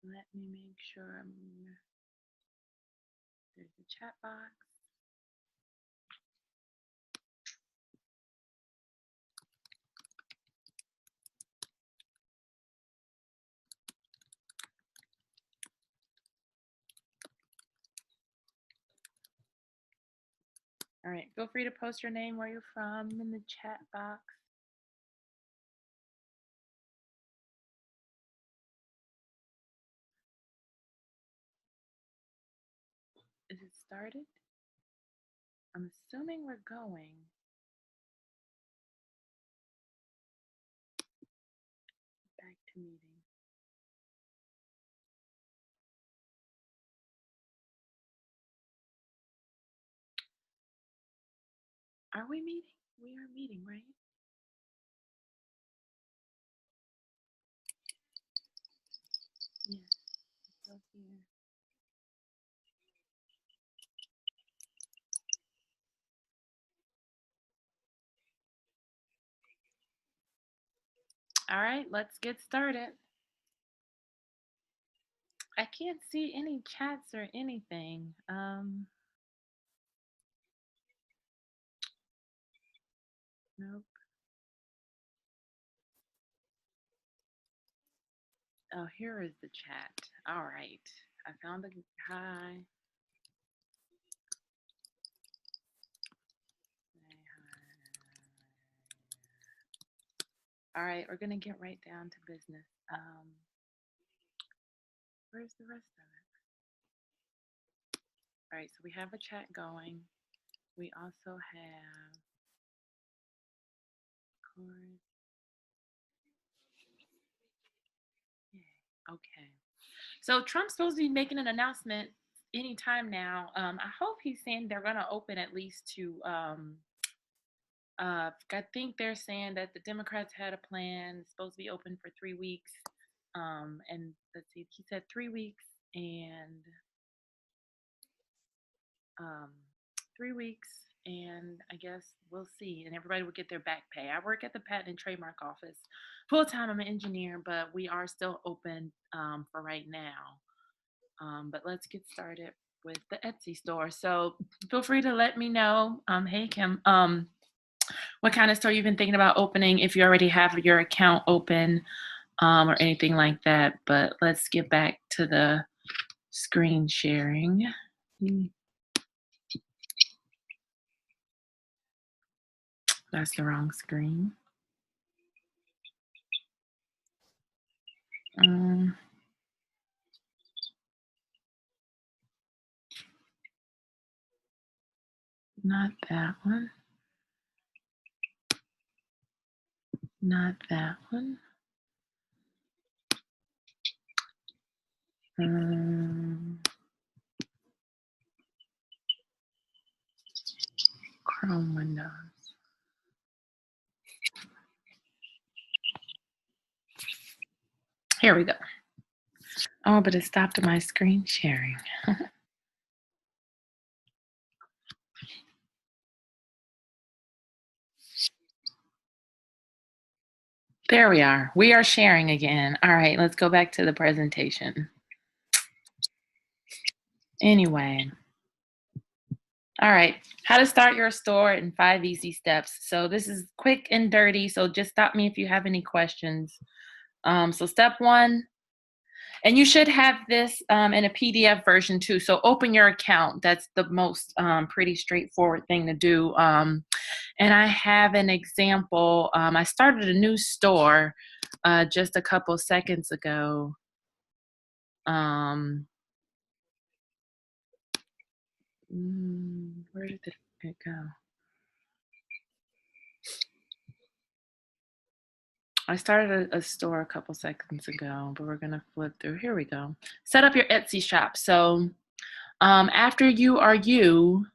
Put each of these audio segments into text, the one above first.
Let me make sure there's a chat box. All right, feel free to post your name, where you're from in the chat box. Is it started? I'm assuming we're going. Back to meeting. Are we meeting? We are meeting, right? Yes, still here. All right, let's get started. I can't see any chats or anything. Nope. Oh, here is the chat. All right, I found the hi. Say hi. All right, we're gonna get right down to business. Where's the rest of it? All right, so we have a chat going. We also have chorus. Yeah. Okay. So Trump's supposed to be making an announcement anytime now. I hope he's saying they're gonna open at least to I think they're saying that the Democrats had a plan. It's supposed to be open for 3 weeks. And let's see, he said 3 weeks and um, 3 weeks, and I guess we'll see. And everybody will get their back pay. I work at the Patent and Trademark Office full time. I'm an engineer, but we are still open for right now. But let's get started with the Etsy store. So feel free to let me know. Hey Kim, what kind of store you've been thinking about opening, if you already have your account open, or anything like that. But let's get back to the screen sharing. That's the wrong screen. Not that one. Not that one. Chrome Windows. Here we go. Oh, but it stopped my screen sharing. There we are. We are sharing again. All right, let's go back to the presentation. Anyway. All right, how to start your store in 5 easy steps. So this is quick and dirty, so just stop me if you have any questions. So step one, and you should have this in a PDF version too. So open your account. That's the most pretty straightforward thing to do. And I have an example. I started a new store just a couple seconds ago. Where did it go? I started a store a couple seconds ago, but we're gonna flip through. Here we go. Set up your Etsy shop. So after you are you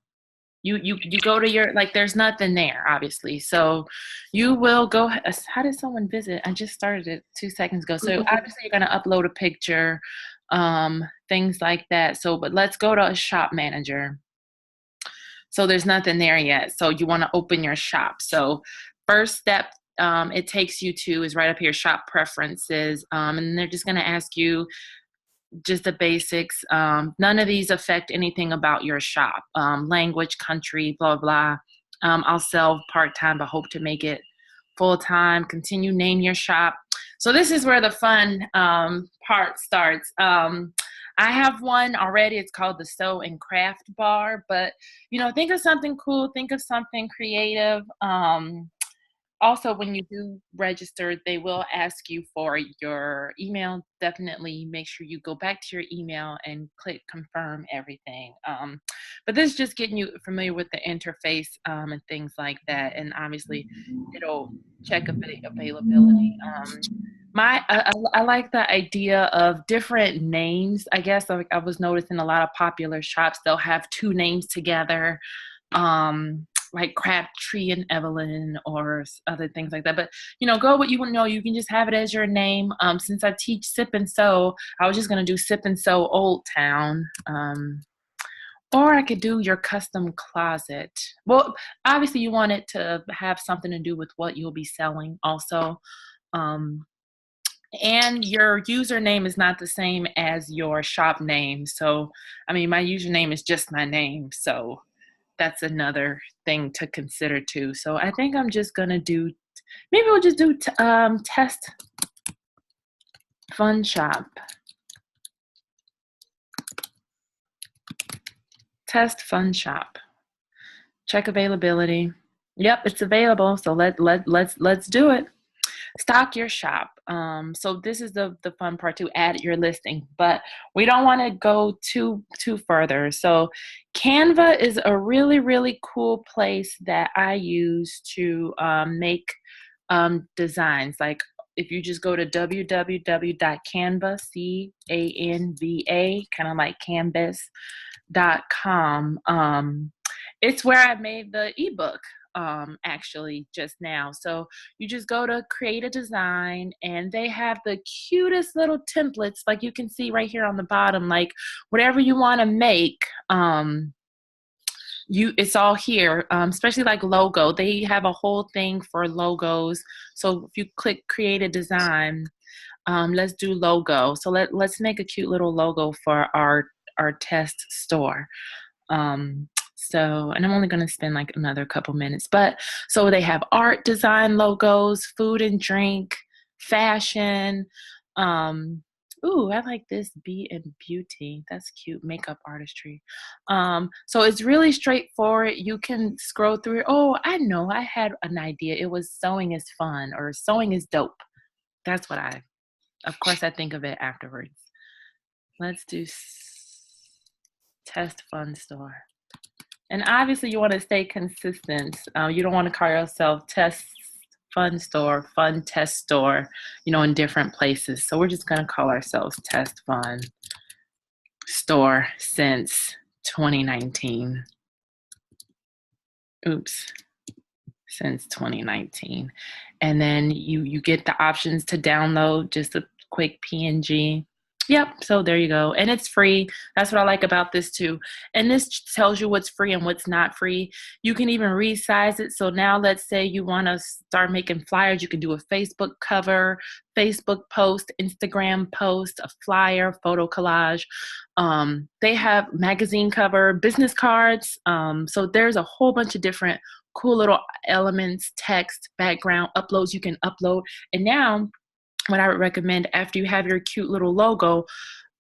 go to your, like, there's nothing there, obviously. So you will go, how did someone visit? I just started it 2 seconds ago. So obviously you're gonna upload a picture, things like that. So, but let's go to a shop manager. So there's nothing there yet. So you wanna open your shop. So first step it takes you to is right up here, shop preferences. And they're just gonna ask you just the basics. None of these affect anything about your shop. Language, country, blah, blah. I'll sell part-time, but hope to make it full-time. Continue, name your shop. So this is where the fun part starts. I have one already. It's called the Sew and Craft Bar, but think of something cool, think of something creative. Also, when you do register, they will ask you for your email. Definitely make sure you go back to your email and click confirm everything. But this is just getting you familiar with the interface and things like that. And obviously, it'll check availability. I like the idea of different names. I guess I was noticing a lot of popular shops, they'll have two names together. Like Crabtree and Evelyn or other things like that. But go what you know. You can just have it as your name. Since I teach Sip and Sew, I was just gonna do Sip and Sew Old Town. Or I could do your custom closet. Well, obviously you want it to have something to do with what you'll be selling also. And your username is not the same as your shop name. So, I mean, my username is just my name. So that's another thing to consider too. So I think I'm just gonna do, maybe we'll just do test fun shop. Test fun shop. Check availability. Yep, it's available. So let's do it. Stock your shop. So this is the fun part to add your listing, but we don't want to go too further. So Canva is a really cool place that I use to make designs. Like if you just go to www.canva, CANVA, kind of like canvas.com. It's where I made the ebook actually just now. So you just go to create a design and they have the cutest little templates, like you can see right here on the bottom, like whatever you want to make. It's all here, especially like logo. They have a whole thing for logos. So if you click create a design, let's do logo. So let's make a cute little logo for our test store. And I'm only going to spend like another couple minutes, but so they have art, design, logos, food and drink, fashion. Ooh, I like this Bee and Beauty. That's cute. Makeup artistry. So it's really straightforward. You can scroll through it. Oh, I know. I had an idea. It was sewing is fun or sewing is dope. That's what of course, I think of it afterwards. Let's do test fun store. And obviously you want to stay consistent. You don't want to call yourself test fun store, fun test store, in different places. So we're just going to call ourselves test fun store since 2019. Oops. Since 2019. And then you get the options to download just a quick PNG. Yep, so there you go. And it's free. That's what I like about this too. And this tells you what's free and what's not free. You can even resize it. So now let's say you want to start making flyers. You can do a Facebook cover, Facebook post, Instagram post, a flyer, photo collage. They have magazine cover, business cards. So there's a whole bunch of different cool little elements, text, background, uploads you can upload. And now what I would recommend after you have your cute little logo,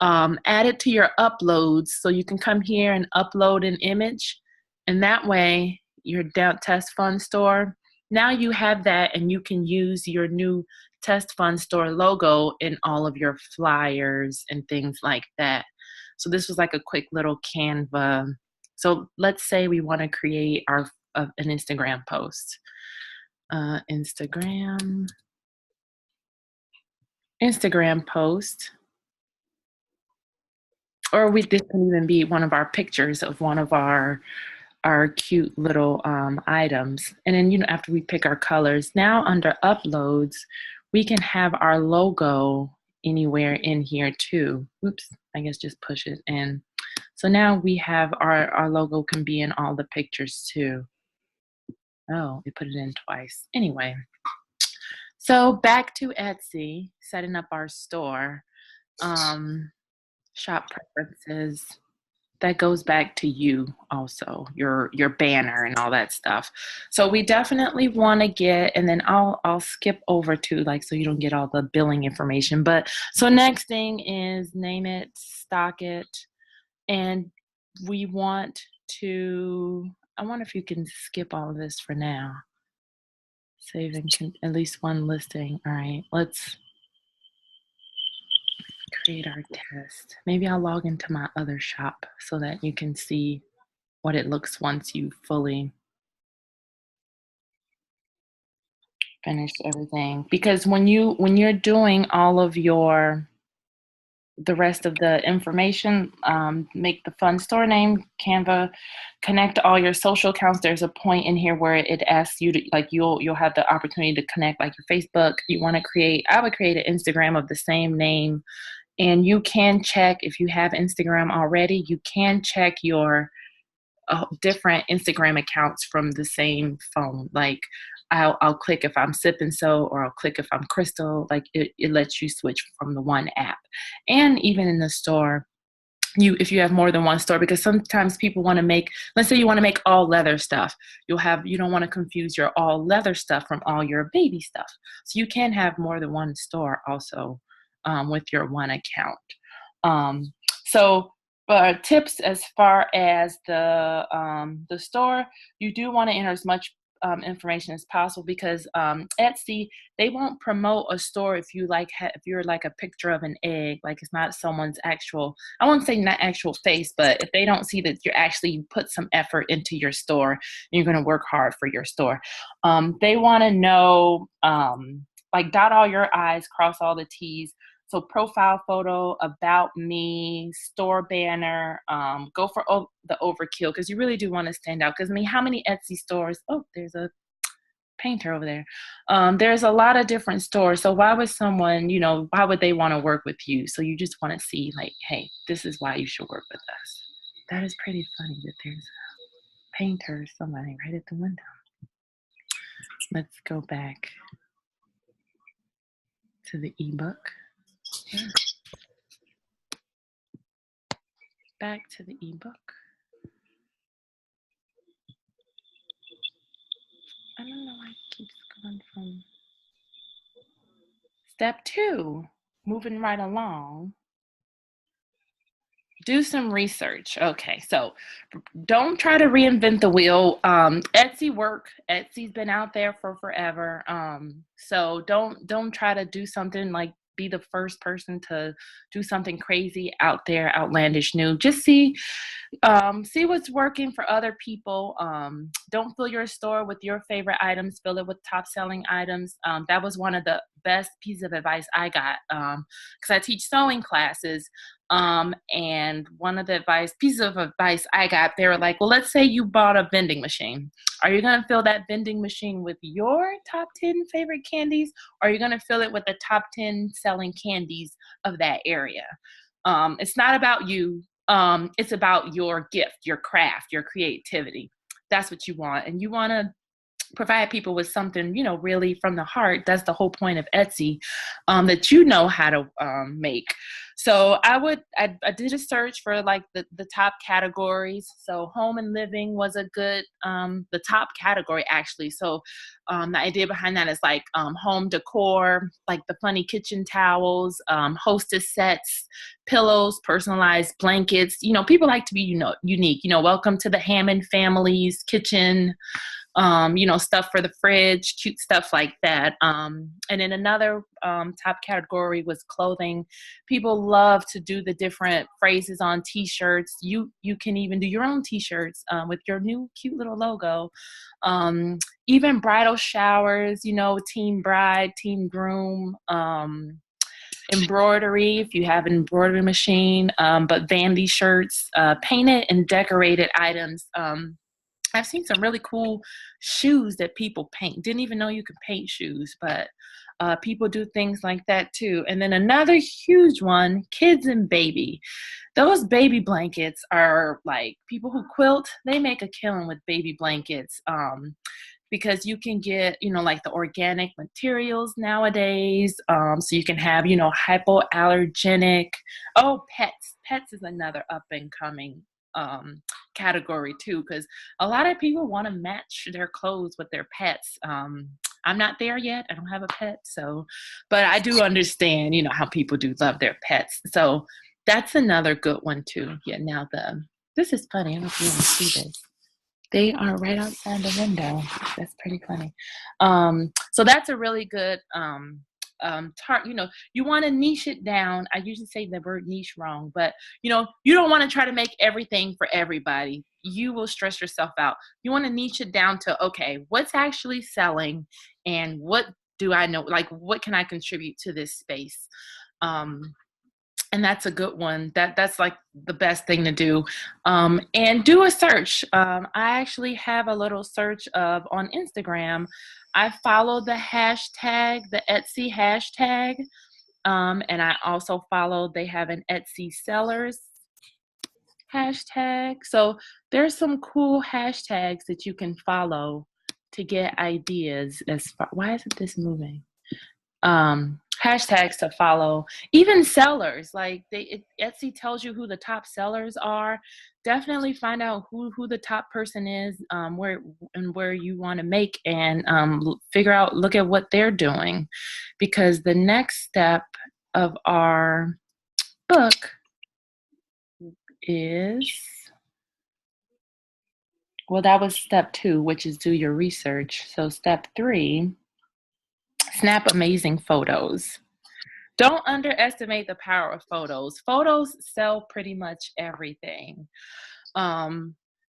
add it to your uploads. So you can come here and upload an image. And that way your Test Fun Store, now you have that and you can use your new Test Fun Store logo in all of your flyers and things like that. So this was like a quick little Canva. So let's say we want to create an Instagram post. Instagram post, or this can even be one of our pictures of one of our cute little items. And then after we pick our colors, now under uploads we can have our logo anywhere in here too. Oops, I guess just push it in. So now we have our logo can be in all the pictures too. Oh, we put it in twice. Anyway, so back to Etsy, setting up our store. shop preferences. That goes back to you also, your banner and all that stuff. So we definitely want to get, and then I'll skip over to like so you don't get all the billing information. But so next thing is name it, stock it, and we want to. I wonder if you can skip all of this for now. Save and at least one listing. All right, let's create our test. Maybe I'll log into my other shop so that you can see what it looks once you fully finish everything. Because when you're doing all of the rest of the information, make the fun store name, Canva, connect all your social accounts. There's a point in here where it asks you to like you'll have the opportunity to connect like your Facebook. You want to create, I would create an Instagram of the same name. And you can check if you have Instagram already, you can check your different Instagram accounts from the same phone. Like I'll click if I'm Sip and So, or I'll click if I'm Crystal. Like it lets you switch from the one app. And even in the store, if you have more than one store, because sometimes people want to make, let's say you want to make all leather stuff, you don't want to confuse your all leather stuff from all your baby stuff. So you can have more than one store also with your one account. So tips as far as the store, you do want to enter as much information as possible, because Etsy, they won't promote a store if you if you're like a picture of an egg, like it's not someone's actual, I won't say not actual face, but if they don't see that you actually put some effort into your store and you're going to work hard for your store, they want to know, like dot all your I's, cross all the T's. So profile photo, about me, store banner, go for the overkill, because you really do want to stand out. Because I mean, how many Etsy stores? Oh, there's a painter over there. There's a lot of different stores. So why would someone, why would they want to work with you? So you just want to see like, hey, this is why you should work with us. That is pretty funny that there's a painter, somebody right at the window. Let's go back to the ebook. Back to the ebook. I don't know why it keeps going from step 2, moving right along. Do some research. Okay, so don't try to reinvent the wheel. Etsy's been out there for forever. So don't try to do something like be the first person to do something crazy out there, outlandish, new. Just see what's working for other people. Don't fill your store with your favorite items. Fill it with top selling items. That was one of the best pieces of advice I got, because I teach sewing classes. And one of the pieces of advice I got, they were like, well, let's say you bought a vending machine. Are you going to fill that vending machine with your top 10 favorite candies? Or are you going to fill it with the top 10 selling candies of that area? It's not about you. It's about your gift, your craft, your creativity. That's what you want. And you want to provide people with something, really from the heart. That's the whole point of Etsy, that you know how to make. So I did a search for like the top categories. So home and living was a good, the top category actually. So the idea behind that is like home decor, like the funny kitchen towels, hostess sets, pillows, personalized blankets. People like to be, unique. Welcome to the Hammond family's kitchen. Stuff for the fridge, cute stuff like that. And then another top category was clothing. People love to do the different phrases on t-shirts. You can even do your own t-shirts with your new cute little logo. Even bridal showers, team bride, team groom. Embroidery, if you have an embroidery machine, but vanity shirts, painted and decorated items. I've seen some really cool shoes that people paint. Didn't even know you could paint shoes, but people do things like that too. And then another huge one, kids and baby. Those baby blankets are like, people who quilt, they make a killing with baby blankets. because you can get, you know, like the organic materials nowadays. So you can have, you know, hypoallergenic. Oh, pets. Pets is another up and coming category too, because a lot of people want to match their clothes with their pets. I'm not there yet. I don't have a pet, so, but I do understand, you know, how people do love their pets. So that's another good one too. Yeah. Now this is funny. I don't know if you want to see this. They are right outside the window. That's pretty funny. So that's a really good you know, you want to niche it down. I usually say the word niche wrong, but you know, you don't want to try to make everything for everybody. You will stress yourself out. You want to niche it down to, okay, what's actually selling and what do I know? Like, what can I contribute to this space? And that's a good one. That's like the best thing to do. And do a search. I actually have a little search of on Instagram. I follow the hashtag, the Etsy hashtag. And I also follow, they have an Etsy sellers hashtag. So there's some cool hashtags that you can follow to get ideas as far, why isn't this moving? Hashtags to follow, even sellers, like Etsy tells you who the top sellers are. Definitely find out who the top person is, where you want to make, and figure out, look at what they're doing, because the next step of our book is, well, that was step 2, which is do your research. So step 3, snap amazing photos. Don't underestimate the power of photos. Photos sell pretty much everything.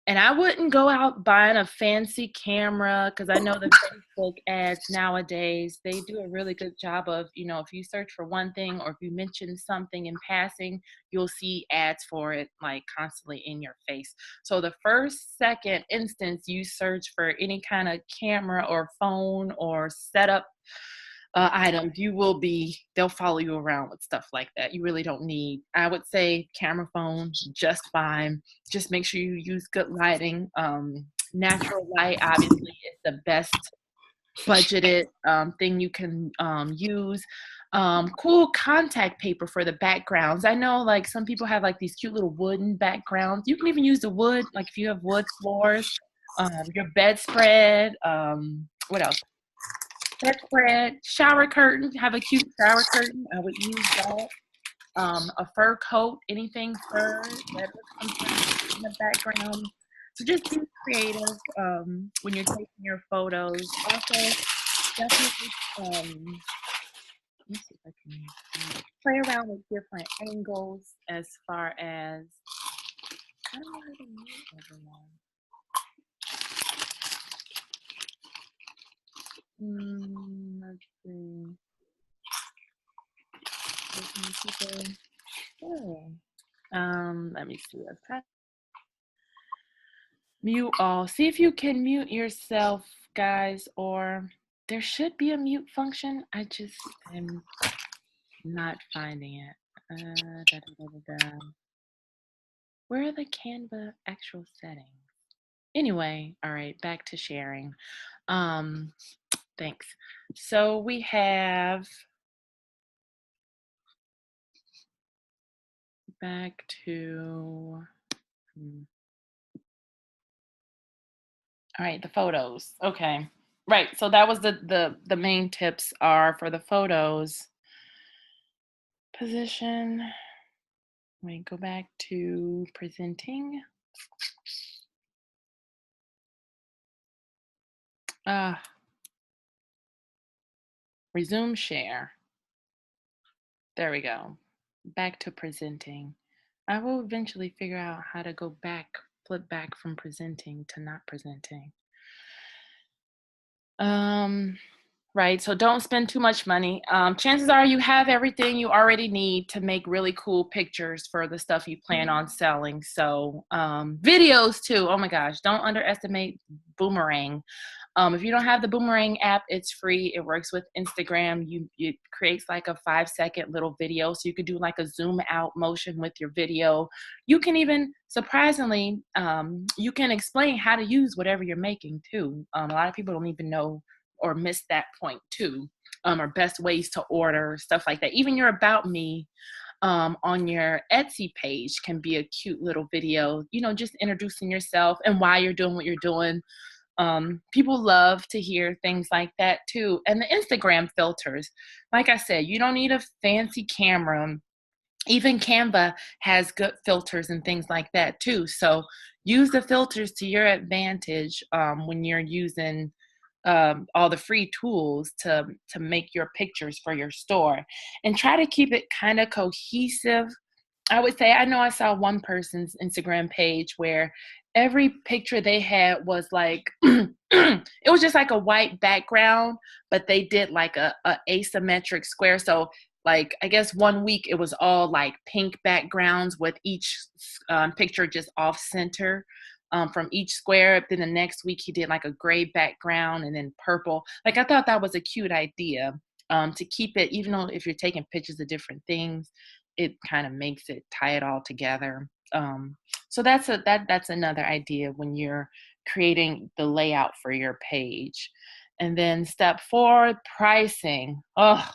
And I wouldn't go out buying a fancy camera, because I know the Facebook ads nowadays, they do a really good job of, you know, if you search for one thing or if you mention something in passing, you'll see ads for it like constantly in your face. So the second instance you search for any kind of camera or phone or setup items, they'll follow you around with stuff like that. You really don't need, I would say camera, phone, just fine. Just make sure you use good lighting. Natural light obviously is the best budgeted thing you can use. Cool contact paper for the backgrounds. I know like some people have like these cute little wooden backgrounds. You can even use the wood, like if you have wood floors, your bedspread, what else? Bedspread, shower curtain, have a cute shower curtain. I would use that. A fur coat, anything fur that looks in the background. So just be creative when you're taking your photos. Also, definitely let me see if I can play around with different angles as far as, I don't know how to mute everyone. Let's see. Let me see. Let's try. Mute all. See if you can mute yourself, guys, or there should be a mute function. I just am not finding it. Where are the Canva actual settings? Anyway, all right, back to sharing. Thanks. So we have back to all right, the photos. Okay. Right. So that was the main tips are for the photos. Position. Let me go back to presenting. Resume share. There we go. Back to presenting. I will eventually figure out how to go back, flip back from presenting to not presenting. Right, so don't spend too much money. Chances are you have everything you already need to make really cool pictures for the stuff you plan on selling. So videos too, oh my gosh, don't underestimate Boomerang. If you don't have the Boomerang app, it's free. It works with Instagram. It creates like a 5-second little video, so you could do like a zoom out motion with your video. You can even, surprisingly, you can explain how to use whatever you're making too. A lot of people don't even know or miss that point too, or best ways to order, stuff like that. Even your About Me on your Etsy page can be a cute little video, just introducing yourself and why you're doing what you're doing. People love to hear things like that too. And the Instagram filters, like I said, you don't need a fancy camera. Even Canva has good filters and things like that too. So use the filters to your advantage when you're using all the free tools to make your pictures for your store, and try to keep it kind of cohesive. I would say, I know I saw one person's Instagram page where every picture they had was like it was just like a white background, but they did like a asymmetric square. So like, I guess one week it was all like pink backgrounds with each picture just off center from each square. Then the next week he did like a gray background and then purple. Like, I thought that was a cute idea, to keep it, even though if you're taking pictures of different things, it kind of makes it tie it all together. So that's another idea when you're creating the layout for your page. And then step 4, pricing. Oh,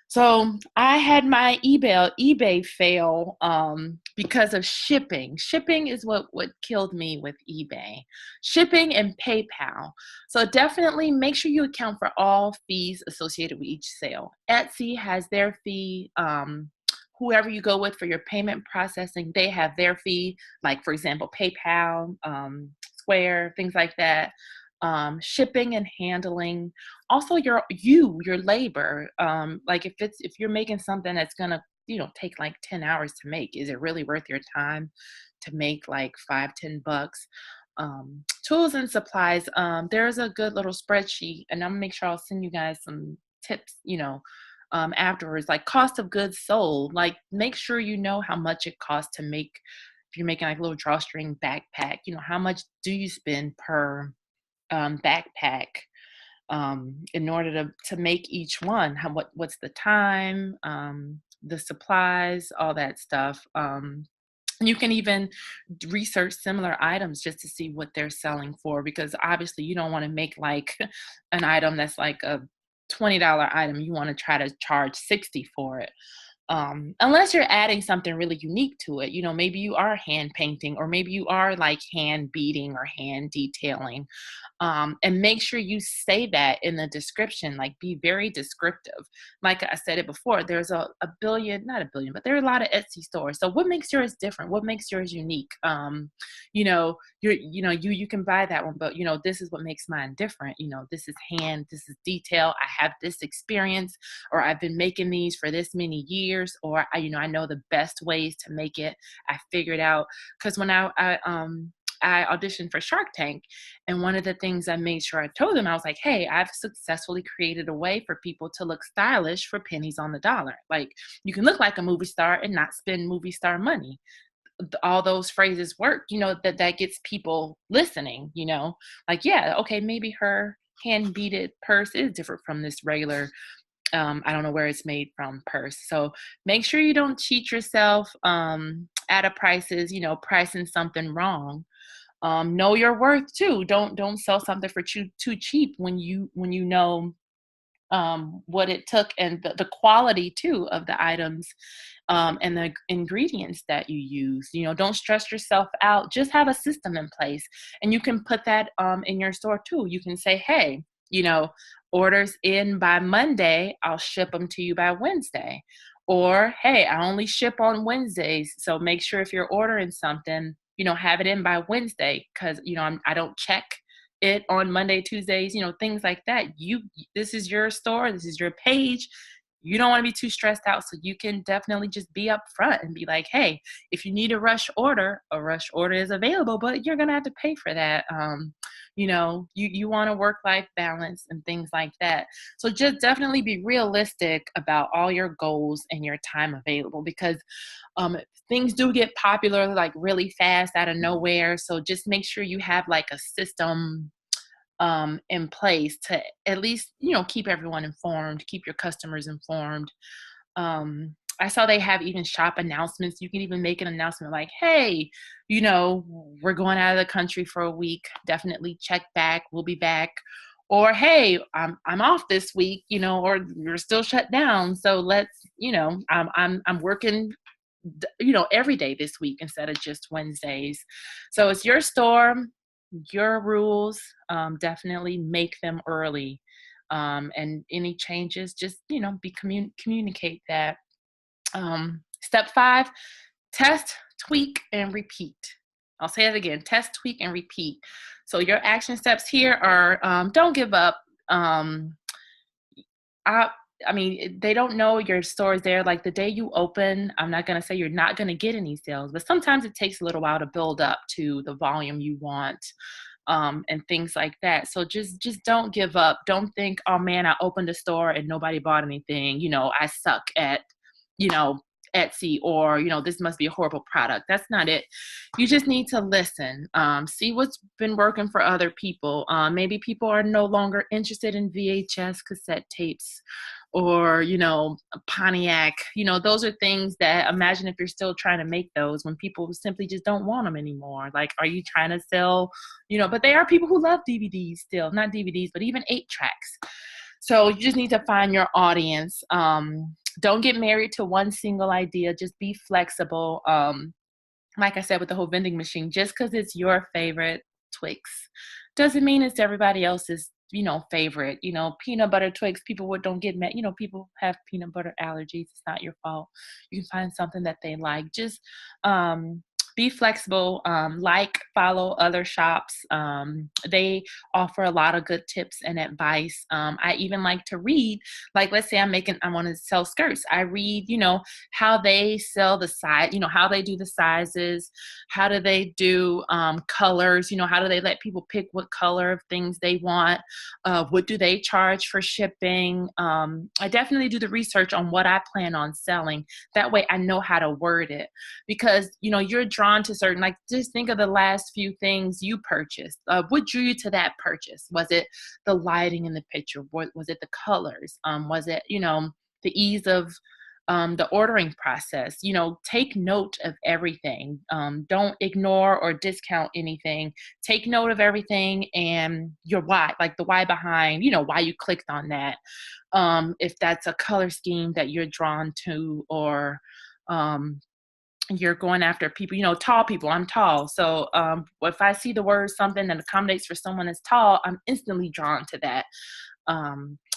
so I had my eBay fail because of shipping. Shipping is what killed me with eBay. Shipping and PayPal. So definitely make sure you account for all fees associated with each sale. Etsy has their fee. Whoever you go with for your payment processing, they have their fee. Like, for example, PayPal, Square, things like that. Shipping and handling, also your labor. Like, if you're making something that's gonna take like 10 hours to make, is it really worth your time to make like $5-10? Tools and supplies, there's a good little spreadsheet, and I'm gonna make sure I'll send you guys some tips afterwards, like cost of goods sold. Like, make sure you know how much it costs to make, if you're making like a little drawstring backpack, how much do you spend per backpack, in order to make each one. What's the time, the supplies, all that stuff. You can even research similar items just to see what they're selling for, because obviously you don't want to make like an item that's like a $20 item. You want to try to charge 60 for it. Unless you're adding something really unique to it. Maybe you are hand painting, or maybe you are like hand beading or hand detailing. And make sure you say that in the description, like be very descriptive. Like I said it before, there's a billion, not a billion, but there are a lot of Etsy stores. So what makes yours different? What makes yours unique? You can buy that one, but this is what makes mine different. This is hand, this is detail. I have this experience, or I've been making these for this many years, or I know the best ways to make it. I figured out, because when I auditioned for Shark Tank, and one of the things I made sure I told them, I was like, hey, I've successfully created a way for people to look stylish for pennies on the dollar. Like, you can look like a movie star and not spend movie star money. All those phrases work, that gets people listening, like, yeah, okay, maybe her hand beaded purse is different from this regular, I don't know where it's made from, purse. So make sure you don't cheat yourself out of prices, pricing something wrong. Know your worth too. Don't sell something for too cheap when you know what it took, and the quality too of the items, and the ingredients that you use. Don't stress yourself out. Just have a system in place, and you can put that in your store too. You can say, hey, orders in by Monday, I'll ship them to you by Wednesday. Or, hey, I only ship on Wednesdays, so make sure if you're ordering something, have it in by Wednesday, because I don't check it on Monday, Tuesdays, things like that. This is your store, this is your page. You don't want to be too stressed out, so you can definitely just be upfront and be like, hey, if you need a rush order is available, but you're gonna have to pay for that. You want to work-life balance and things like that. So just definitely be realistic about all your goals and your time available, because things do get popular like really fast out of nowhere. So just make sure you have like a system, in place to at least, keep everyone informed, keep your customers informed. I saw they have even shop announcements. You can even make an announcement like, hey, we're going out of the country for a week. Definitely check back. We'll be back. Or hey, I'm off this week, or we're still shut down. So let's, I'm working every day this week instead of just Wednesdays. So it's your store, your rules. Definitely make them early. And any changes, just communicate that. Step 5, test, tweak, and repeat. I'll say it again: test, tweak, and repeat. So your action steps here are, don't give up. I mean, they don't know your store is there. Like the day you open, I'm not going to say you're not going to get any sales, but sometimes it takes a little while to build up to the volume you want, and things like that. So just don't give up. Don't think, oh man, I opened a store and nobody bought anything. I suck at, you know, Etsy, or, this must be a horrible product. That's not it. You just need to listen, see what's been working for other people. Maybe people are no longer interested in VHS cassette tapes, or, Pontiac. Those are things that, imagine if you're still trying to make those when people simply just don't want them anymore. Like, are you trying to sell, but they are people who love DVDs still, not DVDs, but even 8 tracks. So you just need to find your audience. Don't get married to one single idea. Just be flexible. Like I said, with the whole vending machine, just because it's your favorite Twix doesn't mean it's everybody else's, favorite. Peanut butter Twix, people don't get mad. People have peanut butter allergies. It's not your fault. You can find something that they like. Just be flexible. Follow other shops. They offer a lot of good tips and advice. I even like to read, like, let's say I want to sell skirts. I read, how they sell the size, how they do the sizes, how do they do colors, how do they let people pick what color of things they want, what do they charge for shipping. I definitely do the research on what I plan on selling. That way I know how to word it, because, you're drawn to certain, like, just think of the last few things you purchased. What drew you to that purchase? Was it the lighting in the picture? Was it the colors? Was it, the ease of the ordering process? Take note of everything. Don't ignore or discount anything. Take note of everything, and your why, like the why behind, why you clicked on that. If that's a color scheme that you're drawn to, or you're going after people, tall people. I'm tall. So if I see the word something that accommodates for someone that's tall, I'm instantly drawn to that.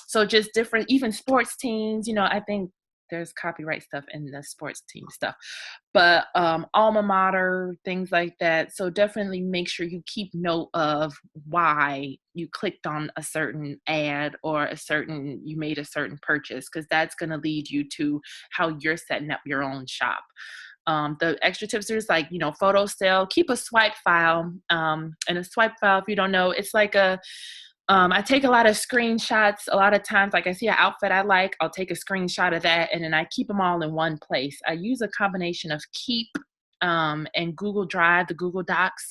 So just different, even sports teams, I think there's copyright stuff in the sports team stuff, but alma mater, things like that. So definitely make sure you keep note of why you clicked on a certain ad, or you made a certain purchase, because that's going to lead you to how you're setting up your own shop. The extra tips is like, photo sale, keep a swipe file. And a swipe file, if you don't know, it's like I take a lot of screenshots. A lot of times, like, I see an outfit I like, I'll take a screenshot of that, and then I keep them all in one place. I use a combination of Keep and Google Drive, the Google Docs.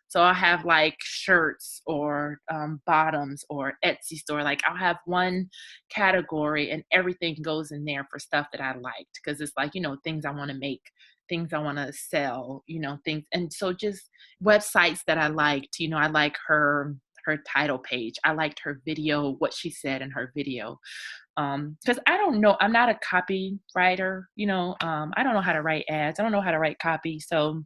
So I'll have like shirts, or bottoms, or Etsy store. Like, I'll have one category and everything goes in there for stuff that I liked, because it's like, things I want to make, things I want to sell, things. And so just websites that I liked, I like her title page. I liked her video, what she said in her video. Because I don't know, I'm not a copywriter, I don't know how to write ads. I don't know how to write copy. So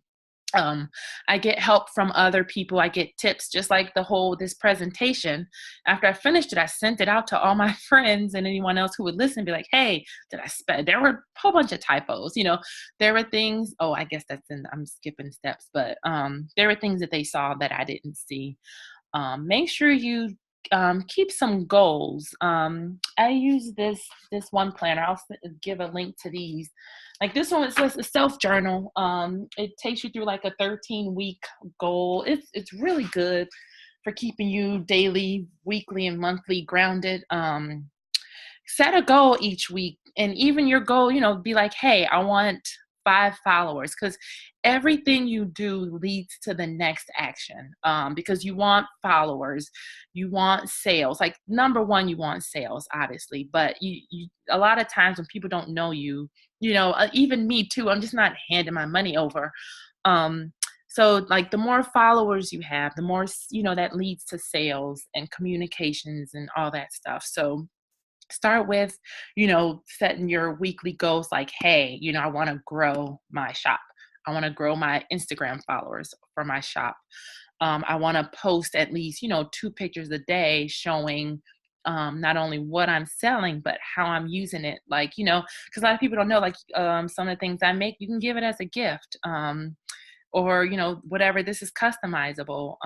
I get help from other people. I get tips, just like this presentation. After I finished it, I sent it out to all my friends and anyone else who would listen, be like, hey, there were a whole bunch of typos, there were things, I guess I'm skipping steps, but there were things that they saw that I didn't see. Make sure you keep some goals. I use this one planner. I'll give a link to these. Like this one, it's just a self journal. It takes you through like a 13-week goal. It's really good for keeping you daily, weekly, and monthly grounded. Set a goal each week, and even your goal, be like, hey, I want 5 followers, because everything you do leads to the next action, because you want followers, you want sales. Like, number one, you want sales, obviously, but you a lot of times when people don't know you, even me too, I'm just not handing my money over. Um, so like the more followers you have, the more, that leads to sales and communications and all that stuff. So start with, setting your weekly goals like, hey, I want to grow my shop. I want to grow my Instagram followers for my shop. I want to post at least, 2 pictures a day showing not only what I'm selling, but how I'm using it. Like, because a lot of people don't know, like, some of the things I make, you can give it as a gift. Or whatever, this is customizable.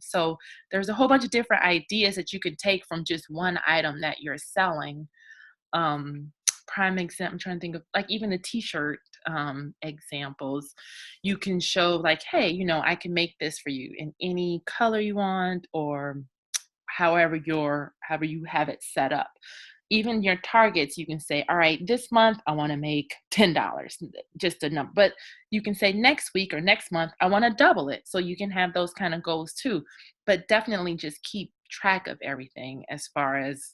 So there's a whole bunch of different ideas that you could take from just one item that you're selling. um Prime example, I'm trying to think of, like, even the t-shirt examples. You can show like, hey, I can make this for you in any color you want, or however you have it set up. Even your targets, you can say, all right, this month I want to make $10, just a number. But you can say next week or next month I want to double it. So you can have those kind of goals too. But definitely just keep track of everything as far as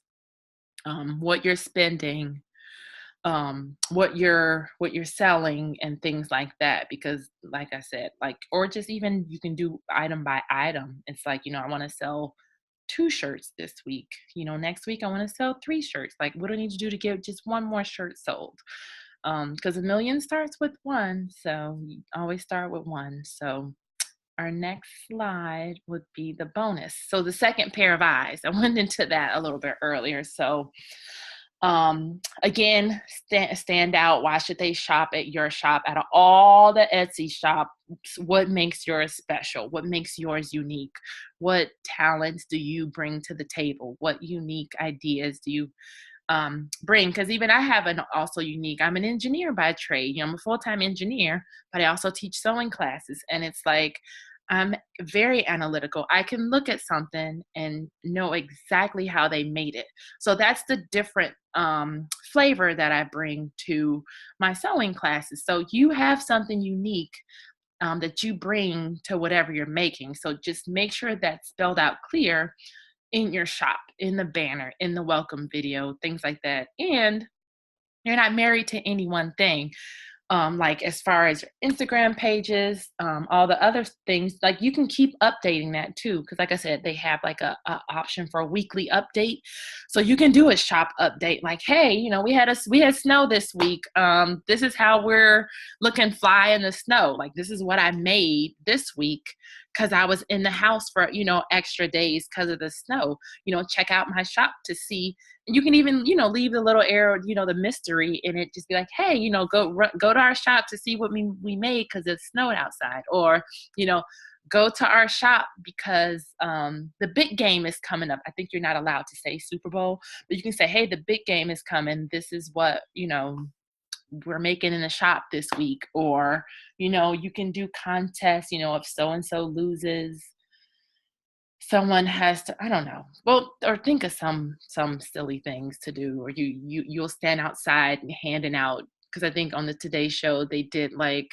what you're spending, what you're selling, and things like that. Because like I said, like, or just even you can do item by item. It's like, I want to sell 2 shirts this week. Next week I want to sell 3 shirts. Like, what do I need to do to get just one more shirt sold? Because a million starts with one, so you always start with one. So our next slide would be the bonus. So the second pair of eyes, I went into that a little bit earlier. So again, stand out. Why should they shop at your shop? Out of all the Etsy shops, what makes yours special? What makes yours unique? What talents do you bring to the table? What unique ideas do you bring? Because even I have an also unique, I'm an engineer by trade. I'm a full-time engineer, but I also teach sewing classes. And it's like, I'm very analytical. I can look at something and know exactly how they made it. So that's the different flavor that I bring to my sewing classes. So you have something unique that you bring to whatever you're making. So just make sure that's spelled out clear in your shop, in the banner, in the welcome video, things like that. And you're not married to any one thing. Like, as far as your Instagram pages, all the other things, like, you can keep updating that too. Because like I said, they have like a option for a weekly update. So you can do a shop update like, hey, we had snow this week. This is how we're looking fly in the snow. Like, this is what I made this week because I was in the house for, extra days because of the snow. Check out my shop to see. And you can even, leave the little arrow, the mystery in it. Just be like, hey, go to our shop to see what we made because it snowed outside. Or, you know, go to our shop because the big game is coming up. I think you're not allowed to say Super Bowl, but you can say, hey, the big game is coming. This is what, we're making in the shop this week. Or, you can do contests, if so-and-so loses, someone has to, I don't know, well, or think of some silly things to do. Or you'll stand outside and handing out, because I think on the Today Show they did, like,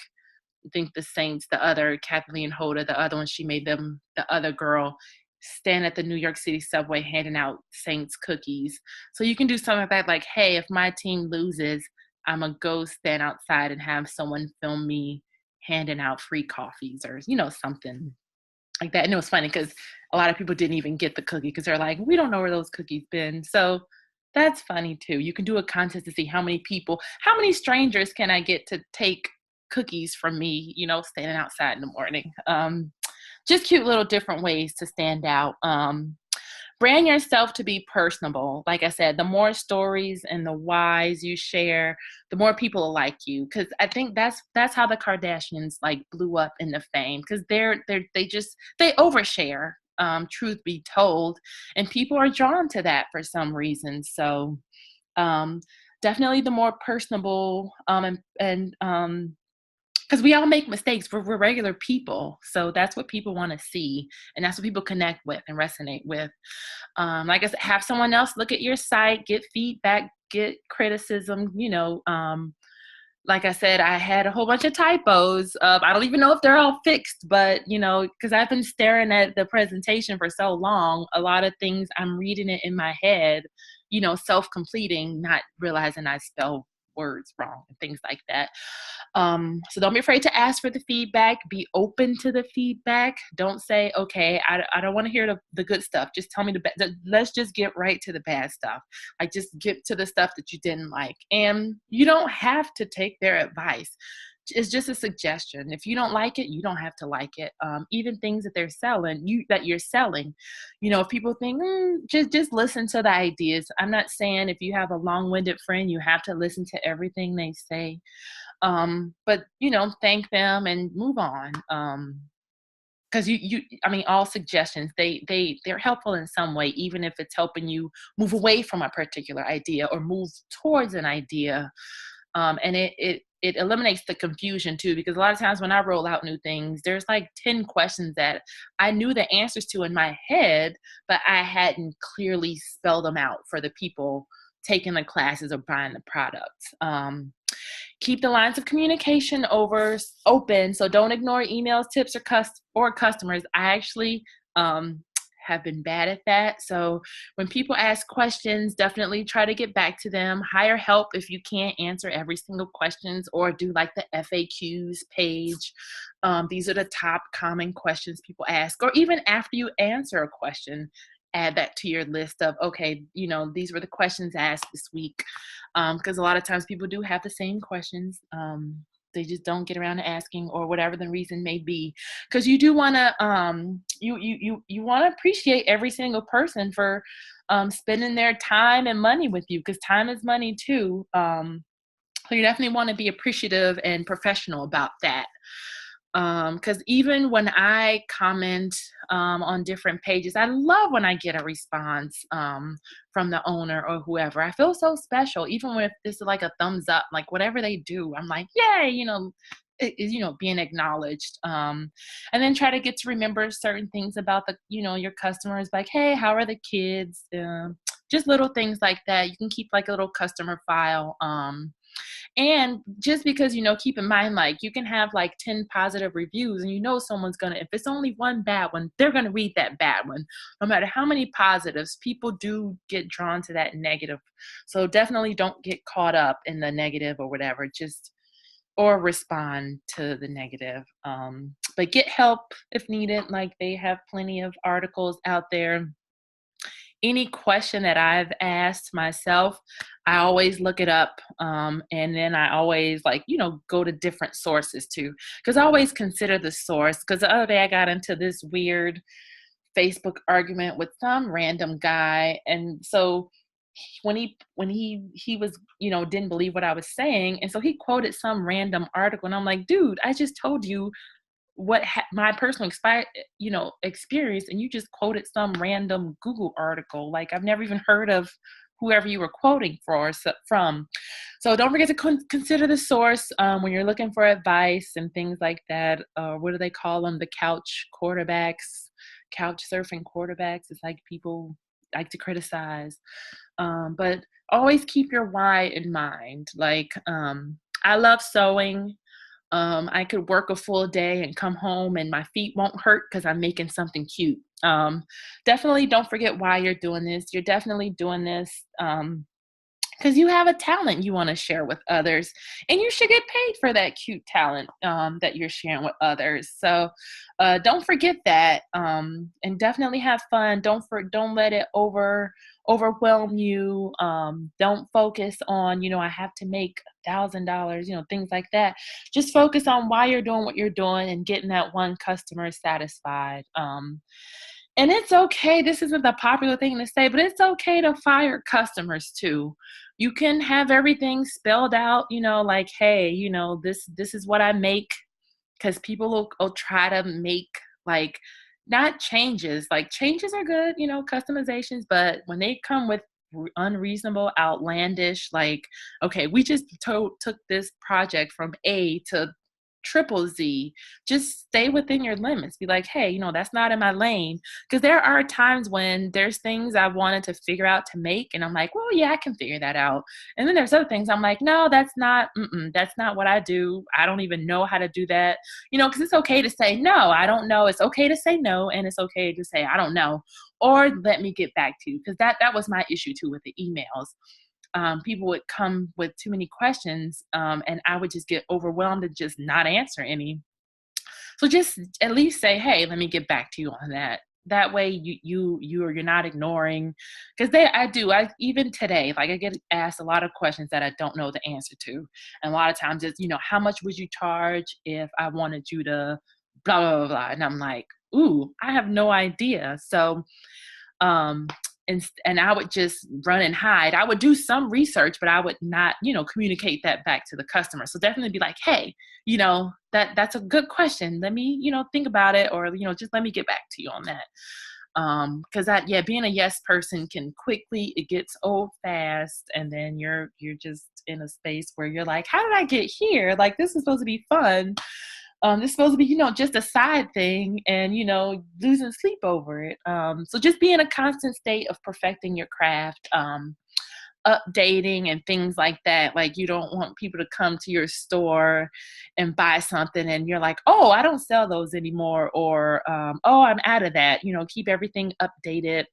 I think the Saints, the other Kathleen Hoda, the other one, she made them, the other girl, stand at the New York City subway handing out Saints cookies. So you can do something like that, like, hey, if my team loses, I'm gonna go stand outside and have someone film me handing out free coffees, or something like that. And it was funny because a lot of people didn't even get the cookie because they're like, we don't know where those cookies been. So that's funny too. You can do a contest to see how many strangers can I get to take cookies from me, standing outside in the morning. Just cute little different ways to stand out. Brand yourself to be personable. Like I said, the more stories and the whys you share, the more people will like you. Because I think that's how the Kardashians, like, blew up into fame. Because they overshare. Truth be told, and people are drawn to that for some reason. So definitely the more personable, and because we all make mistakes. We're regular people, so that's what people want to see, and that's what people connect with and resonate with. Like I said, have someone else look at your site, get feedback, get criticism. like I said, I had a whole bunch of typos. I don't even know if they're all fixed, but because I've been staring at the presentation for so long, a lot of things I'm reading it in my head, self-completing, not realizing I spell words wrong and things like that. So don't be afraid to ask for the feedback. Be open to the feedback. Don't say, okay, I don't want to hear the good stuff. Just tell me the bad. Let's just get right to the bad stuff. Like, just get to the stuff that you didn't like. And you don't have to take their advice. It's just a suggestion. If you don't like it, you don't have to like it. Even things that you're selling, if people think, just listen to the ideas. I'm not saying if you have a long-winded friend, you have to listen to everything they say. But thank them and move on. Because I mean, all suggestions, they're helpful in some way, even if it's helping you move away from a particular idea or move towards an idea. And it eliminates the confusion too, because a lot of times when I roll out new things, there's like 10 questions that I knew the answers to in my head, but I hadn't clearly spelled them out for the people taking the classes or buying the products. Keep the lines of communication open, so don't ignore emails, tips, or customers. I actually have been bad at that. So when people ask questions, definitely try to get back to them. Hire help if you can't answer every single questions, or do like the FAQs page. These are the top common questions people ask, or even after you answer a question, add that to your list of, okay, these were the questions asked this week. Because a lot of times people do have the same questions. They just don't get around to asking, or whatever the reason may be. Because you do want to you want to appreciate every single person for spending their time and money with you, because time is money too. So you definitely want to be appreciative and professional about that. Because even when I comment on different pages, I love when I get a response from the owner or whoever. I feel so special, even when it's like a thumbs up, like whatever they do, I'm like, yay, it is, being acknowledged. And then try to get to remember certain things about your customers, like, hey, how are the kids? Just little things like that. You can keep like a little customer file. And just because, keep in mind, like, you can have like 10 positive reviews, and someone's gonna, if it's only one bad one, they're gonna read that bad one. No matter how many positives, people do get drawn to that negative. So definitely don't get caught up in the negative or whatever, or respond to the negative. But get help if needed. Like, they have plenty of articles out there. Any question that I've asked myself, I always look it up. And then I always, like, go to different sources too. Because I always consider the source. Because the other day I got into this weird Facebook argument with some random guy. And so when he was, didn't believe what I was saying. And so he quoted some random article. And I'm like, dude, I just told you what my personal experience, and you just quoted some random Google article. Like, I've never even heard of whoever you were quoting from. So don't forget to consider the source when you're looking for advice and things like that. What do they call them? The couch surfing quarterbacks. It's like people like to criticize, but always keep your why in mind. Like, I love sewing. I could work a full day and come home and my feet won't hurt because I'm making something cute. Definitely don't forget why you're doing this. You're definitely doing this because you have a talent you want to share with others, and you should get paid for that cute talent that you're sharing with others. So don't forget that, and definitely have fun. Don't let it overwhelm you. Don't focus on, I have to make $1,000, things like that. Just focus on why you're doing what you're doing and getting that one customer satisfied. And it's okay. This isn't the popular thing to say, but it's okay to fire customers too. You can have everything spelled out, like, hey, this is what I make, because people will try to make, like, not changes. Like, changes are good, customizations, but when they come with unreasonable, outlandish, like, okay, we just took this project from A to triple Z. Just stay within your limits. Be like, hey, that's not in my lane. Because there are times when there's things I wanted to figure out to make, and I'm like, well, yeah, I can figure that out. And then there's other things I'm like, no, that's not what I do. I don't even know how to do that. Because it's okay to say no, I don't know. It's okay to say no, and it's okay to say I don't know, or let me get back to you. Because that was my issue too with the emails. People would come with too many questions, and I would just get overwhelmed and just not answer any. So just at least say, hey, let me get back to you on that. That way you're not ignoring, because I even today, like, I get asked a lot of questions that I don't know the answer to. And a lot of times it's, how much would you charge if I wanted you to blah blah blah blah. And I'm like, ooh, I have no idea. So um and I would just run and hide. I would do some research, but I would not, communicate that back to the customer. So definitely be like, hey, that's a good question. Let me, think about it, or, just let me get back to you on that. Because being a yes person can quickly, it gets old fast, and then you're just in a space where you're like, how did I get here? Like, this is supposed to be fun. This is supposed to be, just a side thing, and, losing sleep over it. So just be in a constant state of perfecting your craft, updating and things like that. Like, you don't want people to come to your store and buy something and you're like, oh, I don't sell those anymore, or oh, I'm out of that. Keep everything updated.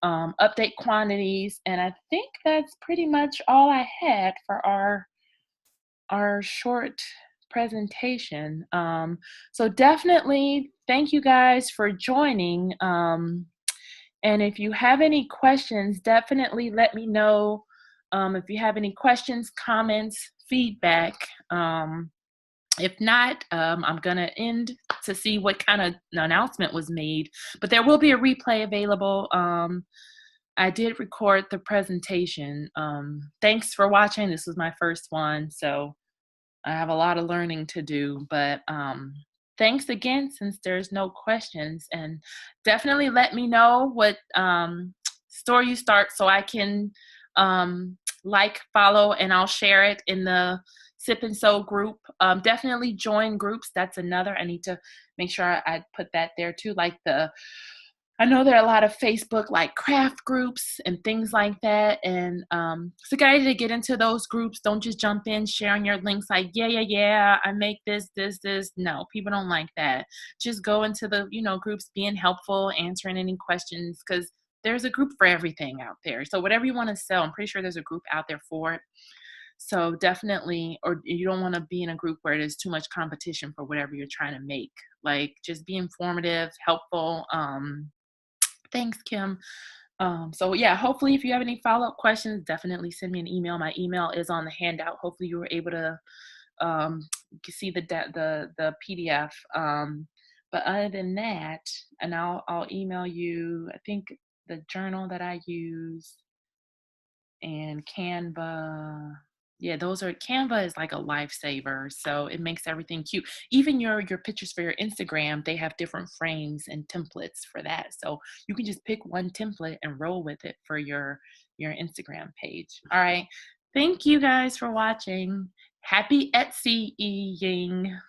Update quantities. And I think that's pretty much all I had for our short presentation. So definitely thank you guys for joining. And if you have any questions, definitely let me know. If you have any questions, comments, feedback. If not, I'm going to end to see what kind of announcement was made. But there will be a replay available. I did record the presentation. Thanks for watching. This was my first one, so I have a lot of learning to do. But thanks again, since there's no questions. And definitely let me know what store you start, so I can follow, and I'll share it in the Sip and Sew group. Definitely join groups. That's another. I need to make sure I put that there too. I know there are a lot of Facebook, like, craft groups and things like that. And it's a good idea to get into those groups. Don't just jump in sharing your links like, yeah, I make this. No, people don't like that. Just go into the, groups, being helpful, answering any questions, because there's a group for everything out there. So whatever you want to sell, I'm pretty sure there's a group out there for it. So definitely, or you don't want to be in a group where there's too much competition for whatever you're trying to make. Like, just be informative, helpful. Thanks, Kim. So yeah, hopefully if you have any follow-up questions, definitely send me an email. My email is on the handout. Hopefully you were able to see the PDF. But other than that, and I'll email you, I think, the journal that I use, and Canva. Yeah, Canva is like a lifesaver. So it makes everything cute. Even your pictures for your Instagram, they have different frames and templates for that. So you can just pick one template and roll with it for your Instagram page. All right. Thank you guys for watching. Happy Etsy-ing.